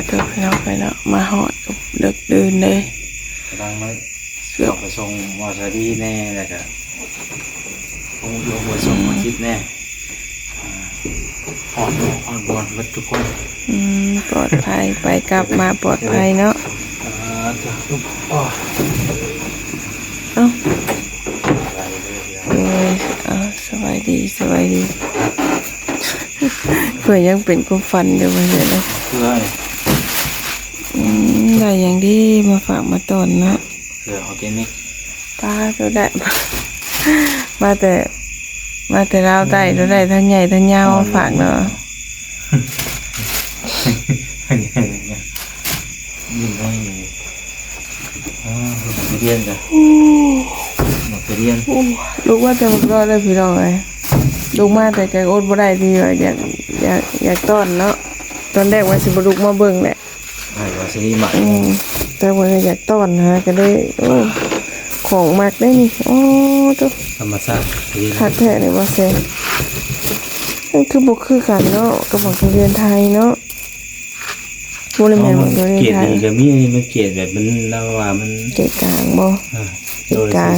เดี๋ยวเราไปแล้วมาหอดกับเด็กเดินเลยกำลังมาเสือกไปส่งมอสดีแน่แล้วก็คงโยมไปส่งมาคิดแน่อ่อนบอลมาทุกคนปลอดภัยไปกลับมาปลอดภัยเนาะจะทุกอ้อเอ้าสบายดีเพื่อยังเป็นกุฟันเดี๋ยวมาเห็นเลยเพื่อได้อย่างที่มาฝากมาตอนเนาะเพื่อออร์แกนิกป้าเราได้มาแต่เราได้ทั้งใหญ่ทั้งยาวฝากเนาะยิ่งได้มาเรียนจ้ะมาเรียนลูกว่าจะรอดได้พี่น้องเลยลูกมาแต่แกอดบ่ได้ทีอยากต้อนเนาะตอนแรกว่าสิบลูกมาเบิ่งแหละว่าสิหมักแต่ว่าอยากต้อนนะก็ได้ของมักได้นี่ตัวธรรมชาติคัดแท้เลยว่าเซ่คือบุกคือกันเนาะกับบอกเรียนไทยเนาะบุรีแมนบอกเรียนไทยเกียรติมีมันเกียรติแบบมันเราว่ามันเกียรติกลางบ่เกียรติกลาง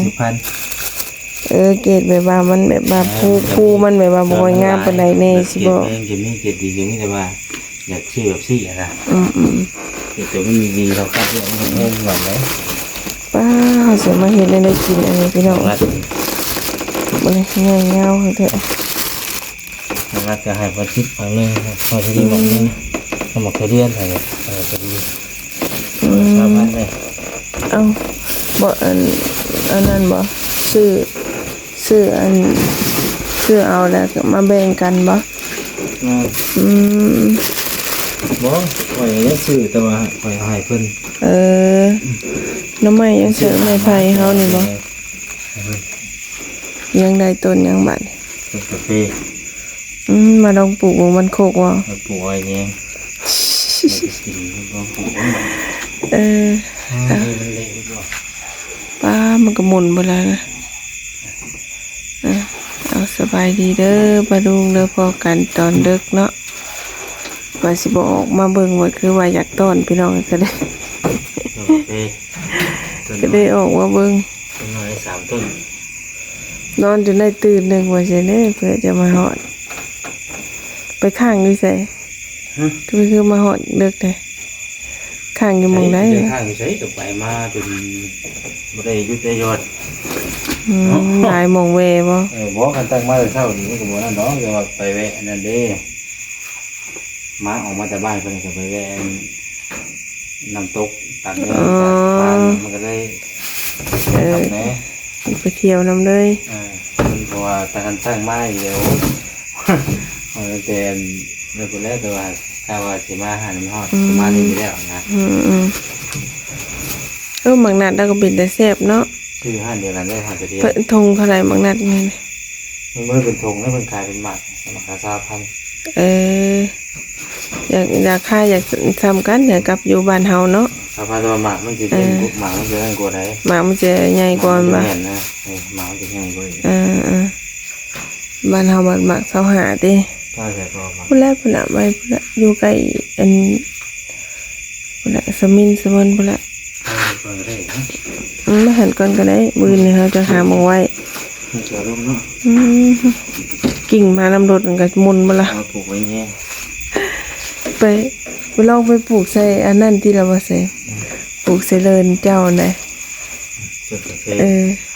เกตแบบว่ามันแบบว่าผู้มันแบบว่าบ่งามปานใดแน่สิบ่เกตมีเกตดีอยู่นี่แต่ว่าอยากชื่อแบบซี่นะเกตตัวมันดีเราคัดเลือกมันแห้งหวานเลยป้าเสียมาเห็นได้กินอันนี้พี่น้องบ่ได้เงาเถอะรัดจะให้พอชิดฟังเลยพอที่บอกนึงสมัครเรียนอะไรจะดีชาวบ้านเลยบ่อันนั้นบ่ซื้อเอาแล้วก็มาแบ่งกันบ่บ่ปล่อยยังซื้อแต่ว่าปล่อยให้เพิ่นน้ำไม้ยังซื้อไม้ไผ่เฮานี่บ่ยังได้ต้นยังบัดต้นกาแฟมาลองปลูกมันโคกว่ะปลูกอะไรเนี่ยป้ามันก็หมุนไปแล้วนะเอาสบายดีเด้อปลาดุงเด้อพอกันตอนเด็กเนาะว่าสิบอกออกมาเบิ่งว่าคือว่าอยากต้อนพี่น้องก็ได้ออกว่าเบิ่งต้นน้อย3 ต้นนอนจนได้ตื่นหนึ่งว่าเช่นนี้เพื่อจะมาหอดไปข้างด้วยใส่คือมาหอดเด็กเลยข้างอยู่มองได้ข้างอยู่ใส่ตกไปมาจนบ่ได้ยุติยอดหลายมองเวบ่บอกกันตั้งมาแต่เช้านี่มันก็บ่นั่นเนาะจะไปแวะนั่นเด้มาออกมาจากบ้านเพิ่นก็ไปแวะน้ำตกตักเนื้อบ้านมันก็ได้ไปเที่ยวน้ำเลยมันเพราะว่าตั้งไม้เดี๋ยวแต่เรื่องคนแรกตัวถ้าว่าสิมาหาน้ำฮอดมานี่แล้วนะบางนัดเราก็บินแต่แซ่บเนาะคือห้าเดียวกันได้หาจะเดียวทงเท่าไรบางนัดนี่มันไม่เป็นทงแล้วมันกลายเป็นหมักราคา3,000อยากค่าอยากทำกันอยากกลับอยู่บ้านเฮาเนาะ3,000ตัวหมักมันจะเป็นหมักมันจะได้กว่าไหนหมักมันจะใหญ่กว่าบ้านนะหมักมันจะใหญ่กว่าบ้านเฮาบ้านหมักเสาหาดิพูดแล้วพูดละไม่พูดละอยู่ใกล้อันพูดละสมินสมนพูดละไม่หันก่อนก็ได้มือนี่เขาจะหามาไว้กิ่งมาลำรถกับมุนมาละปลูกไว้เนี่ยไปลองไปปลูกใส่อันนั้นที่เราว่าใส่ปลูกใส่เลินเจ้าไหน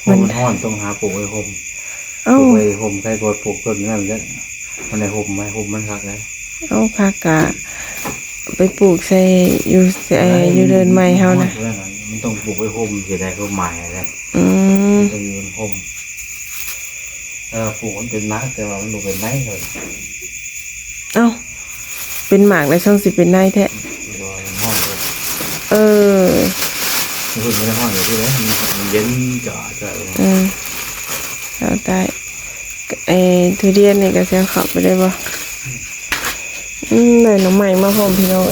มันห้อนต้องหาปลูกไว้ห่มปลูกไว้ห่มใครกดปลูกต้นนั่นแล้วมันในห่มไหมห่มมันหักเลยผักกะไปปลูกใส่อยู่เดินไม้เฮานะมันต้องปลูกไว้ห่มเสียดายเขาใหม่เลยต้องยืนห่มปลูกมันเป็นไม้แต่ว่ามันดูเป็นไม้เลยเป็นหมากในช่องสิเป็นนายแท้มันไม่ได้ห้องอยู่ที่ไหนมันเย็นจ่อเอาได้ทุเรียนนี่ก็เสียขับไปได้บ่ได้น้องใหม่มาพร้อมพี่น้อง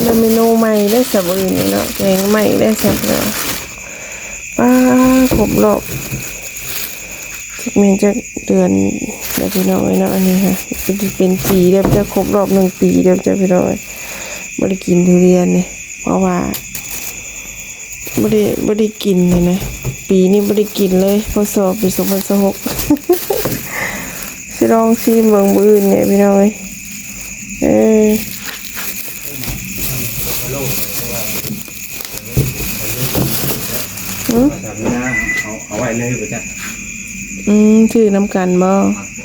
ได้เมนูใหม่ได้สับอื่นเนาะแกงใหม่ได้สับเนาะป้าขบรอบ จักแม่นจักเดือนเดี๋ยวพี่น้องเอ้ยเนาะอันนี้ค่ะเป็นปีเดี๋ยวจะครบรอบ1 ปีเดี๋ยวจะพี่น้องบ่ได้กินทุเรียนนี่เพราะว่าบ่ได้กินเลยนะปีนี้บ่ได้กินเลยพอสอบปี2026 สิลองชิมเบิ่งมื้ออื่นเนี่ยพี่น้องเอ้ยแบบนี้นะเอาไว้เลยบ่จ้ะ ชื่อน้ำกันบ่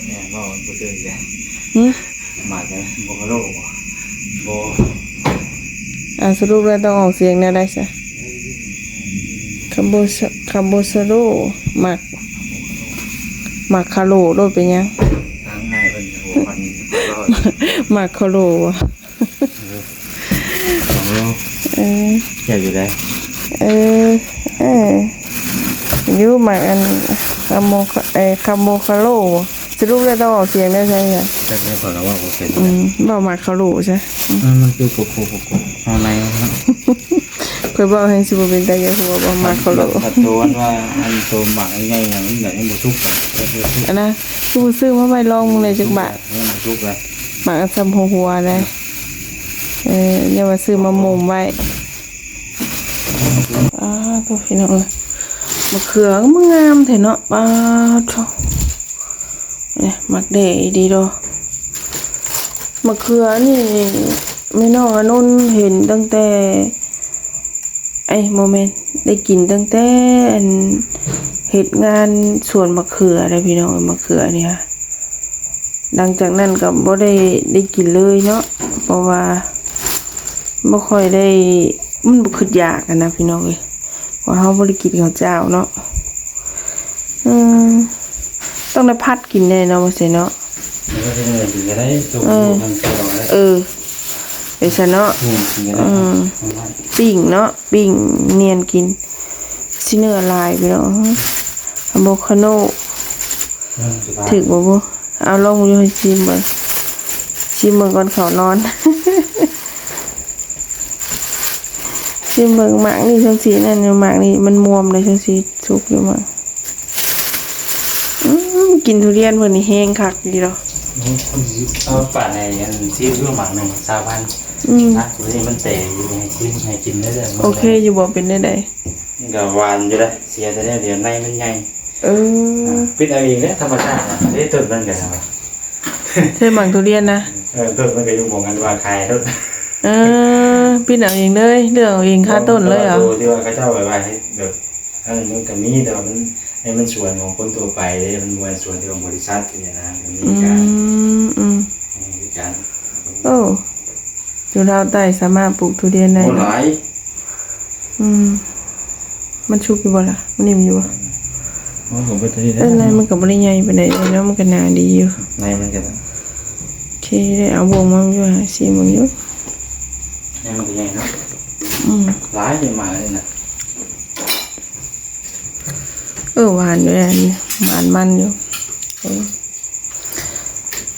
แม่บ่บ่เจออีกแล้ว หึ มาจ้ะบ่กะโลบ่ สรุปแล้วต้องออกเสียงแนวใดซะคัมโบซาโรมักคาโลโดดเป็นหยัง ทางง่ายเพิ่นหัวพันร้อย มักคาโลว่ะ 2 โลแก่อยู่ได้ เอออยู่มักอันคาโมคาโลสรุปแล้วต้องออกเสียงได้ใช่ไหม แต่ไม่พอแล้วว่าบ่เป็น บ่มักคาโลใช่ มันคือโกเอาในเนาะ เคยบอกให้สิบ่เป็นตาอย่าหัวบ่มักคาโล ตัดตัวว่าอันตัวหมักง่ายๆอย่างนี้แบบนี้บ่ทุกข์ก็คือทุกข์ อันนะกูซื้อมาไว้ลองมึงเลยจักบาท บ่ทุกข์เลย มักอันซ้ำหัวเลยอย่าว่าซื้อมามุมไว้ตัวพี่น้องเลยมะเขือก็มันงามแท้เนาะโธ่เนี่ยมักเดะดีดอกมะเขือนี่ไม่น้องอนุนเห็นตั้งแต่โมเมนต์ได้กินตั้งแต่เหตุงานสวนมะเขือเลยพี่น้องมะเขือเนี่ยหลังจากนั้นก็บ่ได้กินเลยเนาะเพราะว่าบ่ค่อยได้มันบ่คืออยากกันนะพี่น้องเอ้ยว่าเฮาบ่ได้กินข้าวเจ้าเนาะต้องได้พัดกินแน่เนาะบ่ใช่เนาะ มันก็จะเหนื่อยกินก็ได้ตัวมันเกี่ยวได้ไปซะเนาะ กินก็ได้ ปิ้งเนาะปิ้งเนียนกินสิเนื้อลายพี่น้องอะโวคาโดถึกบ่เอาลองอยู่ให้ชิมเบิ่งก่อนเขานอน ชิมเบิ่งหมากนี่จังซี่นั่นหมากนี่มันม่วมเลยจังซี่สุกอยู่มั้งกินทุเรียนเพิ่นนี่แห้งคักดีดอก เอาป่าในอันซีเรื่องหมักหนึ่ง3,000นะตัวนี้มันเตะอยู่ให้กินได้เลย โอเคอยู่บ่เป็นได้ใด นี่ก็หวานอยู่เลยเสียแต่เดี๋ยวในมันใหญ่ ปิดเอาเองเนี่ยธรรมชาติได้ต้นมันกันครับ ใช่หมากทุเรียนนะ ต้นมันก็อยู่มองกันว่าใครต้น ปิดเอาเองเลยเลือกเอาเองค่าต้นเลยเหรอ ที่ว่าเขาเจ้าไว้ให้แบบมันก็มีแต่ว่ามันให้มันส่วนของคนตัวไปมันมวยส่วนที่ของบริษัทเนี่ยนะมีการ โอ้อยู่ดาวใต้สามารถปลูกทุเรียนได้ โอ้หลาย มันชุบอยู่บ่ล่ะมันนิ่มอยู่บ่ โอ้ผมไปที่ได้ ในมันก็บ่ได้ใหญ่ปานใดเนาะมันก็น่าดีอยู่ ในมันก็ โอเคได้เอาวงมาอยู่หาซิมึงอยู่ ในมันก็ใหญ่เนาะหลายใหญ่เลยนะ หวานอยู่อันนี้หวานมันอยู่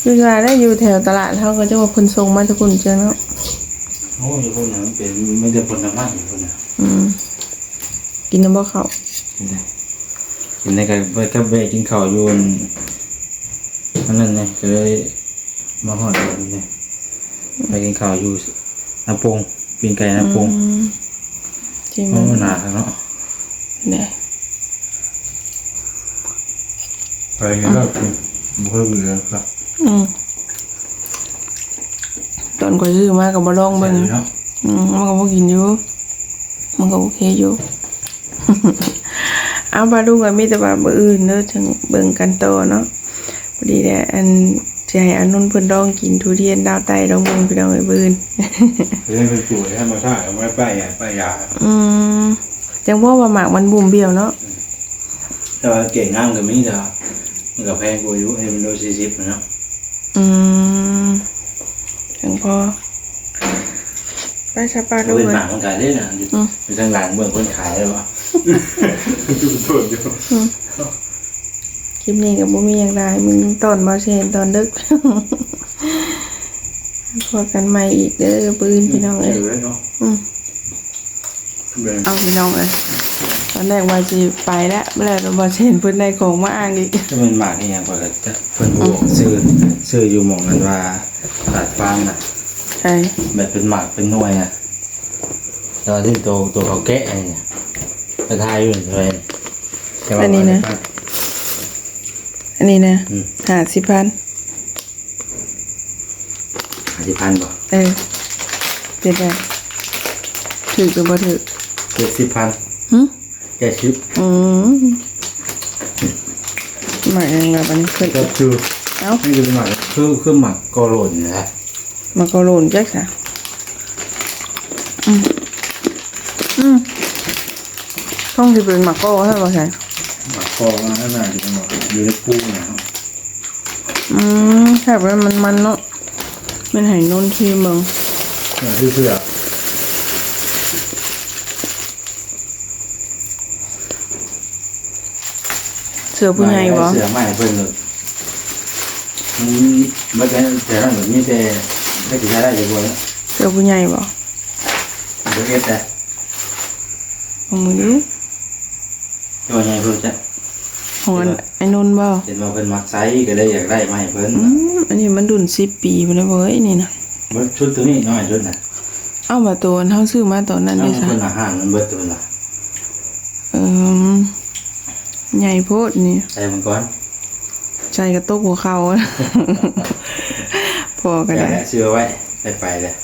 คือว่าได้อยู่แถวตลาดเฮาก็จะว่าเพิ่นส่งมาทุกคนจังเนาะ โอ้ยคนนั้นเป็นไม่ได้ผลมากอยู่คนน่ะ กินน้ำบ่เข้า กินในกับเบะกินข้าวอยู่นั่นไงก็เลยมาหอดแบบนี้ไปกินข้าวอยู่น้ำปงปีนไก่น้ำปง จริง โอ้หนาเนาะ ได้ ไปงั้นก็เพิ่มเหลือครับ ตอนก่อยซื้อมาก็บ่ลองเบิ่งมันก็บ่กินอยู่มันก็โอเคอยู่ เอาบาดูก็มีแต่ว่ามื้ออื่นเด้อจังเบิ่งกันต่อเนาะพอดีแหละอันสิให้อนุนเพิ่นลองกินทุเรียนดาวใต้ลองเบิ่งพี่น้องเอ้ยมื้ออื่น เรื่องเป็นปุ๋ยให้มาท่าเอาไว้ป้ายยา จังว่าหมากมันบุ่มเบี้ยวเนาะ แต่ว่าเก่งงามกับมีแต่มันกับแพงกว่าอยู่ให้มันโดน40เนาะ จังพอไปสปาดู เป็น เลย หมากมันขายได้นะอยู่ทางหลังเมืองคนขายเลยวะดูโทษอยู่ คลิปนี้กับบ่มีอย่างไรมึงตอนบ่เชนตอนดึก พอกันใหม่อีกเด้อปืนพี่น้องเอ้ยเอาพี่น้องเอ้ย อนแรกว่าสิไปแล้วเมื่อไหร่เราบ่เห็นเพิ่นได้ของมาอ้างอีก จะเป็นหมากนี่ยังกว่าจะเพิ่นบอกซื้ออยู่หม่องนั้นว่าตลาดฟางน่ะ ใช่ แบบเป็นหมากเป็นหน่วยน่ะตอนที่ตัวเขาแกะไอ้เนี่ยกระทายอยู่เลยแต่ว่า อันนี้นะ50,000 50,000บ่ เป็นไงถือหรือบ่ถือ 70,000 หึ 70 หมายยังไงบัดนี้เพิ่น ก็คือ เอ้า นี่คือหมากคือหมากกอโลนนะ มาก็โลนจักซะต้องสิเป็นหมักโก้ใช่บ่ใช่ หมากกอมาขนาดนี้หมากอยู่ในกุ้งนะครับ แค่ว่ามันเนาะมันให้นนที่เมือง คือเสือ เสือผู้ใหญ่บ่ เสือใหม่เพิ่นเลยมันบ่ได้แต่ละแบบนี้แต่ไม่สิได้เลยบ่ เสือผู้ใหญ่บ่ บ่เฮ็ดแต่ ของมึงดู ตัวใหญ่เพิ่นจ้ะ ของไอ้นนท์บ่ เห็นว่าเพิ่นมักไซส์ก็เลยอยากได้มาให้เพิ่น อันนี้มันดุน10 ปีไปแล้วเว้ยนี่นะ เบิดชุดตัวนี้น้อยชุดน่ะ เอามาตัวเฮาซื้อมาตอนนั้น เอา ได้ซะ เพิ่นอาหารมันเบิดตัวน่ะ ใหญ่โพดนี่ ใส่มันก่อน ใจกระตุกหัวเข่า พอก็ อย่า ได้ ละเสื้อไว้ไปเลย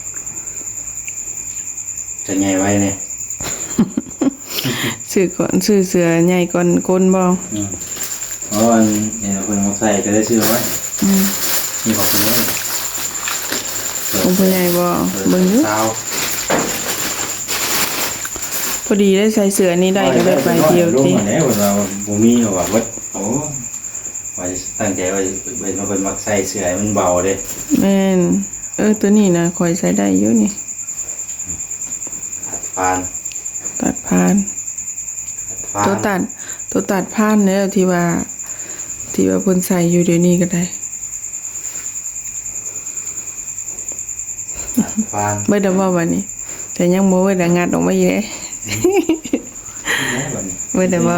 จะใหญ่ไว้เนี่ย ซื้อก่อนซื้อเสือใหญ่ก่อนก้นบ่ เพราะวันเนี่ยเพิ่นมาใส่ก็ได้เสื้อไว้มีของเพิ่นไว้ ของผู้ใหญ่บ่เบิ่งอยู่ เช้า พอดีได้ใส่เสือนี้ได้ก็ได้ไปเดียว ลง ติ มาแล้วว่าบ่มีว่าเบิดโอ้ว่าตั้งใจว่าเป็นมักใส่เสื้อให้มันเบาเด้ แม่นตัวนี้นะข่อยใส่ได้อยู่นี่ ปาน ตัดพานตัวตัดพานเนี่ยที่ว่าเพิ่นใส่อยู่เดี๋ยวนี้ก็ได้ ปาน เบิดแล้วบ่วันนี้ แต่ยังบ่เบิดงัดออกมาอยู่เด้ เบิดแล้วบ่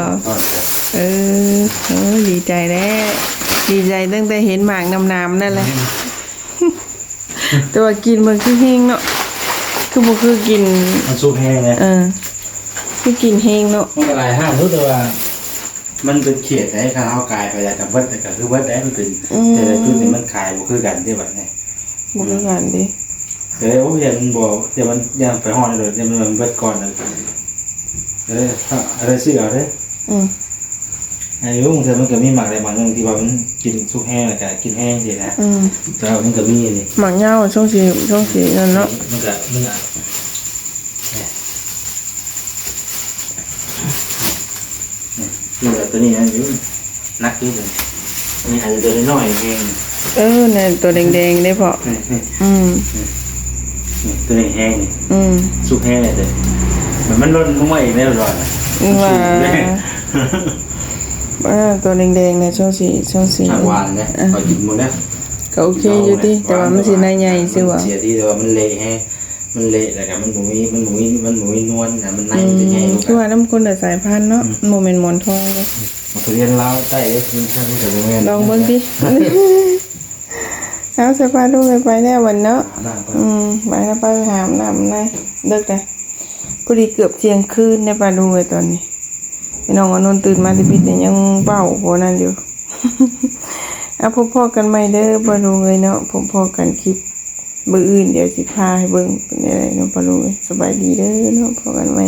ดีใจแล้วดีใจตั้งแต่เห็นหมากน้ำๆนั่นแหละ แต่ว่ากินมันคือแห้งเนาะคือบ่คือกิน มันซุปแห้งเลย คือกินแห้งเนาะ มันก็หลายห้างรู้แต่ว่ามันเป็นเขตให้ข้าวกายไปแล้วกับเบิดแต่ก็คือเบิดได้มันเป็นแต่ละจุดนี่มันขายบ่คือกันที่แบบนี้ บ่คือกันดิ เดี๋ยวโอ้ยมันบอกเดี๋ยวมันย่างไปห้องเลยเดี๋ยวมันเบิดก่อนเลยอะไรซื้อเอาเด้ อายุของเธอมันก็มีหมักอะไรบางอย่างที่ว่ามันกินซุปแห้งแล้วก็กินแห้งสินะแต่ว่ามันก็มีนี่ หมักเหย้าช่วงสีนั่นเนาะ มันก็นี่แบบตัวนี้นะอยู่นักที่สุดนี่อาจจะตัวน้อยๆเอง ในตัวแดงๆได้พอตัวนี้แห้งนี่ซุปแห้งเลยเด้มันล้นลงมาอีกแล้วร้อน ว่าตัวแดงๆในช่วงสี หวานนะพอกินหมดแล้ว ก็โอเคอยู่ดิแต่ว่ามันสิในใหญ่สิวะ เสียที่แต่ว่ามันเละแห้งมันเละแต่ก็มันหมูนวลนะมันในมันจะใหญ่ลูก คือว่าน้ำคนแต่สายพันธุ์เนาะโมเมนต์หมอนทองเลย มันเรียนเล่าใต้เลยมันช่างมันจะเป็นไง ลองเบิ่งดิเอาสบายดูไปแล้ววันเนาะไปแล้วไปหาน้ำได้เลิกเลยพอดีเกือบเที่ยงคืนในปลาดูเลยตอนนี้พี่น้องอนนตื่นมาที่บิดเนี่ยยังเบ้าโบนั่นอยู่ เอาพ่อกันไม่เด้อปลาดูเลยเนาะพ่อกันคลิปเบอร์อื่นเดี๋ยวสิพาให้เบิ่งเป็นอะไรเนาะปลาดูเลยสบายดีเด้อเนาะพ่อกันไม่